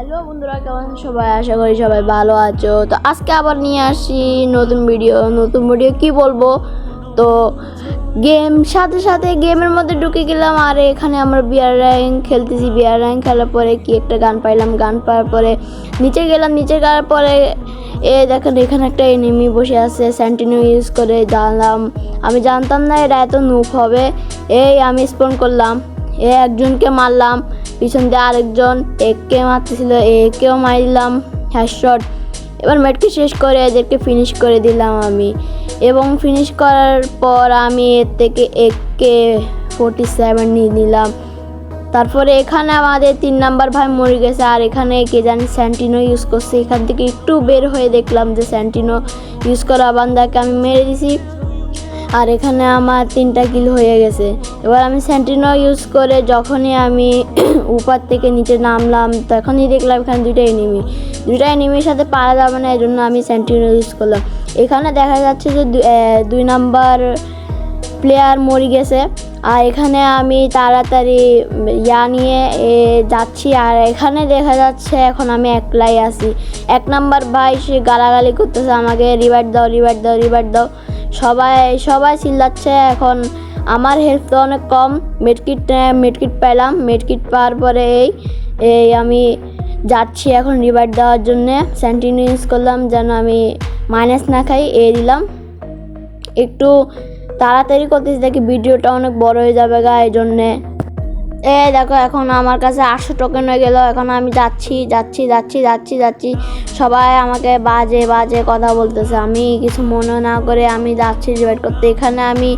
Hello বন্ধুরা, কেমন সবাই? আশা করি সবাই ভালো আছো। তো আজকে আবার নিয়ে আসি নতুন ভিডিও কি বলবো। তো সাথে সাথে গেমের মধ্যে ঢুকে গেলাম, আর এখানে আমরা বিয়ার র্যাঙ্ক খেলতেছি। বিয়ার র্যাঙ্ক খেলার পরে কি একটা গান পাইলাম, গান পাওয়ার পরে নিচে গেলাম। নিচে যাওয়ার পরে দেখেন এখানে একটা এনিমি বসে আছে, সেন্টিনো ইউজ করে জানলাম। আমি জানতাম না এটা এত নুক হবে। আমি স্পন করলাম, একজনকে মারলাম, পিছন দিয়ে আরেকজন এককে মারতেছিল, একেও মারলাম হেডশট। এবার মেটকে শেষ করে এদেরকে ফিনিশ করে দিলাম আমি। এবং ফিনিশ করার পর আমি এর থেকে একে 47 নিয়ে নিলাম। তারপরে এখানে আমাদের 3 নাম্বার ভাই মরে গেছে, আর এখানে কে জানি সেন্টিনো ইউজ করছে। এখান থেকে একটু বের হয়ে দেখলাম যে সেন্টিনো ইউজ করা বান্দাকে আমি মেরে দিছি, আর এখানে আমার 3টা কিল হয়ে গেছে। এবার আমি সেন্টিনো ইউজ করে যখনই আমি উপর থেকে নিচে নামলাম, তখনই দেখলাম এখানে দুইটা এনিমির সাথে পারা যাবে না, এই জন্য আমি সেন্টিনো ইউজ করলাম। এখানে দেখা যাচ্ছে যে 2 নাম্বার প্লেয়ার মরে গেছে, আর এখানে আমি তাড়াতাড়ি নিয়ে যাচ্ছি। আর এখানে দেখা যাচ্ছে এখন আমি একলাই আছি। 1 নাম্বার ভাই সে গালাগালি করতেছে আমাকে, রিভাইভ দাও। সবাই চিল্লাচ্ছে। এখন আমার হেলথ তো অনেক কম, মেডকিট পেলাম। মেডকিট পাওয়ার পরে আমি যাচ্ছি এখন রিভাইভ দেওয়ার জন্যে। সেন্টিনো ইউজ করলাম যেন আমি মাইনাস না খাই, দিলাম। একটু তাড়াতাড়ি করতেছি, দেখি ভিডিওটা অনেক বড় হয়ে যাবে এই জন্যে। দেখো এখন আমার কাছে 800 টোকেন হয়ে গেল। এখন আমি যাচ্ছি। সবাই আমাকে বাজে কথা বলতেছে, আমি কিছু মনে না করে আমি যাচ্ছি রিভাইভ করতে। এখানে আমি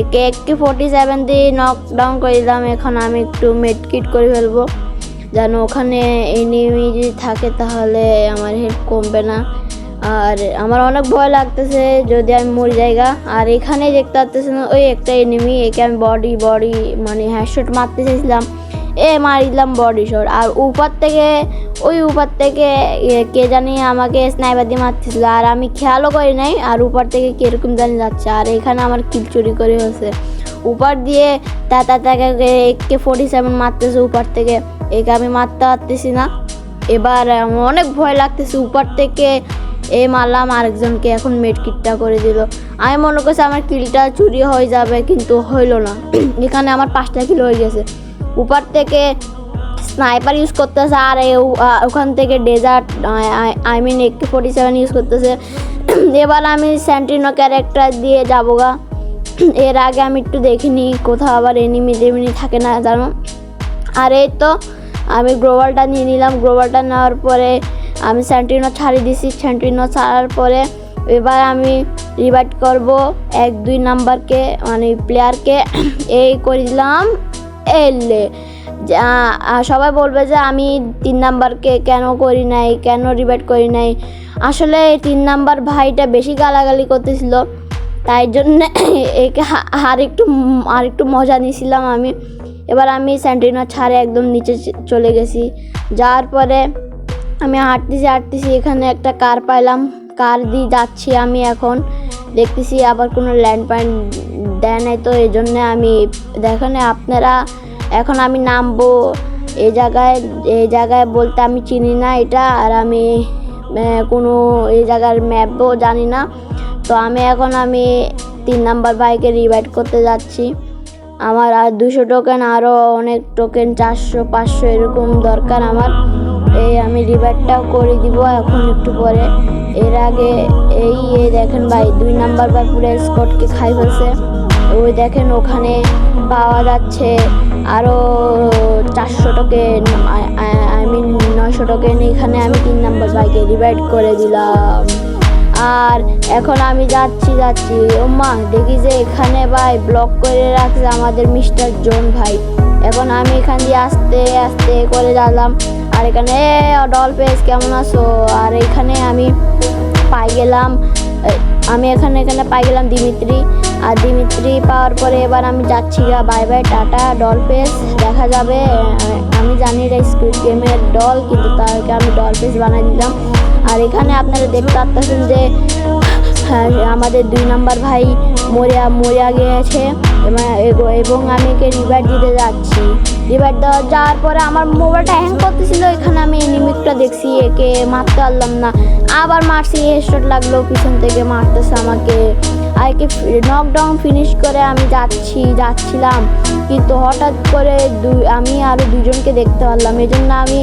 একে 47 দিয়ে নকডাউন করে দিলাম। এখন আমি একটু মেডকিট করে ফেলবো, যেন ওখানে এনিমি যদি থাকে তাহলে আমার হেড কমবে না। আর আমার অনেক ভয় লাগতেছে যদি আমি মরি জায়গা। আর এখানে দেখতে পাচ্ছেন ওই একটা এনিমি, একে আমি বডি মানে হেডশট মারতে চাইছিলাম, মারি দিলাম বডি শট। আর উপর থেকে কে জানি আমাকে স্নাইপার দিয়ে মারতেছিল, আর আমি খেয়ালও করি নাই। আর উপর থেকে কিরকম জানি যাচ্ছে, আর এখানে আমার কিল চুরি করে হয়েছে। উপর দিয়ে তাকে একে 47 মারতেছে উপর থেকে, একে আমি মারতে পারতেছি না। এবার অনেক ভয় লাগতেছে। উপর থেকে মারলাম আরেকজনকে, এখন মেডকিটটা করে দিল। আমি মনে করছি আমার কিলটা চুরি হয়ে যাবে, কিন্তু হইলো না। এখানে আমার 5টা কিল হয়ে গেছে। উপর থেকে স্নাইপার ইউজ করতেছে, আর ওখান থেকে ডেজার্ট একে 47 ইউজ করতেছে। এবার আমি সেন্টিনো ক্যারেক্টার দিয়ে যাবো গা। এর আগে আমি একটু দেখিনি কোথাও আবার এনিমি থাকে না জানো। আর তো আমি গ্লোবালটা নিয়ে নিলাম। গ্লোবালটা নেওয়ার পরে আমি সেন্টিনো ছাড়িয়ে দিছি। সেন্টিনো ছাড়ার পরে এবার আমি রিভাইভ করব 1-2 নাম্বারকে, মানে প্লেয়ারকে। করে দিলাম। সবাই বলবে যে আমি 3 নাম্বারকে কেন রিভাইভ করি নাই। আসলে 3 নাম্বার ভাইটা বেশি গালাগালি করতেছিল, তাই জন্য একে আর একটু মজা নিয়েছিলাম আমি। এবার আমি সেন্টিনো ছাড়ে একদম নিচে চলে গেছি। যাওয়ার পরে আমি হাঁটতেছি। এখানে একটা কার পাইলাম, কার দিয়ে যাচ্ছি আমি। এখন দেখতেছি আবার কোনো ল্যান্ড পয়েন্ট দেয় নাই, তো এই জন্যে আমি দেখেন আপনারা। এখন আমি নামবো এই জায়গায় বলতে আমি চিনি না এটা, আর আমি কোনো এই জায়গার ম্যাপও জানি না। তো আমি 3 নাম্বার বাইকে রিভাইভ করতে যাচ্ছি। আমার আর 200 টোকেন, আরও অনেক টোকেন 400-500 এরকম দরকার আমার। আমি রিভাইভটাও করে দিব এখন একটু পরে। এর আগে দেখেন ভাই 2 নাম্বার ভাই পুরো স্কটকে খাই ফেলছে। ওই দেখেন ওখানে পাওয়া যাচ্ছে আরও 400 টোকেন, 900 টোকেন। এখানে আমি 3 নাম্বার বাইকে রিভাইভ করে দিলাম। আর এখন আমি যাচ্ছি। মা দেখি যে এখানে ভাই ব্লক করে রাখছে আমাদের মিস্টার জন ভাই। এখন আমি এখান দিয়ে আস্তে করে যালাম। আর এখানে ডলফেস কেমন আছো। আর এখানে আমি পাই গেলাম দিমিত্রি। আর দিমিত্রি পাওয়ার পরে এবার আমি যাচ্ছি বাই টাটা। ডলফেস দেখা যাবে। আমি জানি এটা স্কুইড গেমের ডল, কিন্তু তাকে আমি ডলফেস বানাই দিলাম। আর এখানে আপনারা দেখতে পাচ্ছেন যে আমাদের 2 নাম্বার ভাই মরিয়া গিয়েছে, এবং আমি একে রিভাইভ দিতে যাচ্ছি। রিভাইভ যাওয়ার পরে আমার মোবাইলটা হ্যাং করতেছিল। এখানে আমি এনিমি লোকটা দেখছি, একে মারতে পারলাম না, আবার মারছি, হেডশট লাগলো, পিছন থেকে মারতেছে আমাকে। আর একে নকডাউন ফিনিশ করে আমি যাচ্ছিলাম, কিন্তু হঠাৎ করে আমি আরও দুজনকে দেখতে পারলাম, এই জন্য আমি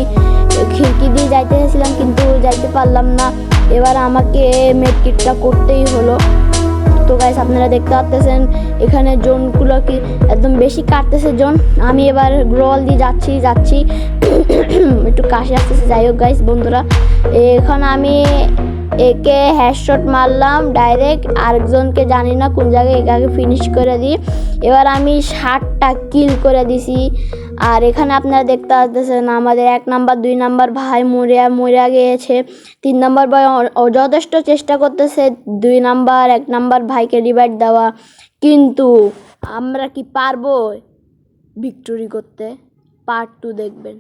খিড়কি দিয়ে যাইতে চাইছিলাম কিন্তু যাইতে পারলাম না। এবার আমাকে মেডকিটটা করতেই হলো। তো গাইস আপনারা দেখতে পাচ্ছেন এখানে জোনগুলো কি একদম বেশি কাটতেছে জোন। আমি এবার গ্রোয়াল দিয়ে যাচ্ছি একটু কাশি আসতেছে। যাই হোক গাইস বন্ধুরা, এখন আমি একে হেডশট মারলাম ডাইরেক্ট, আরেকজনকে জানি না কোন জায়গায়, একে ফিনিশ করে দিই। এবার আমি 60টা কিল করে দিছি। আর এখানে আপনারা দেখতে পাচ্ছেন আমাদের 1 নাম্বার 2 নাম্বার ভাই মরে গিয়েছে। 3 নাম্বার ভাই যথেষ্ট চেষ্টা করতেছে 2 নাম্বার 1 নাম্বার ভাইকে রিভাইভ দেওয়া, কিন্তু আমরা কি পারবো ভিক্টোরি করতে? পার্ট 2 দেখবেন।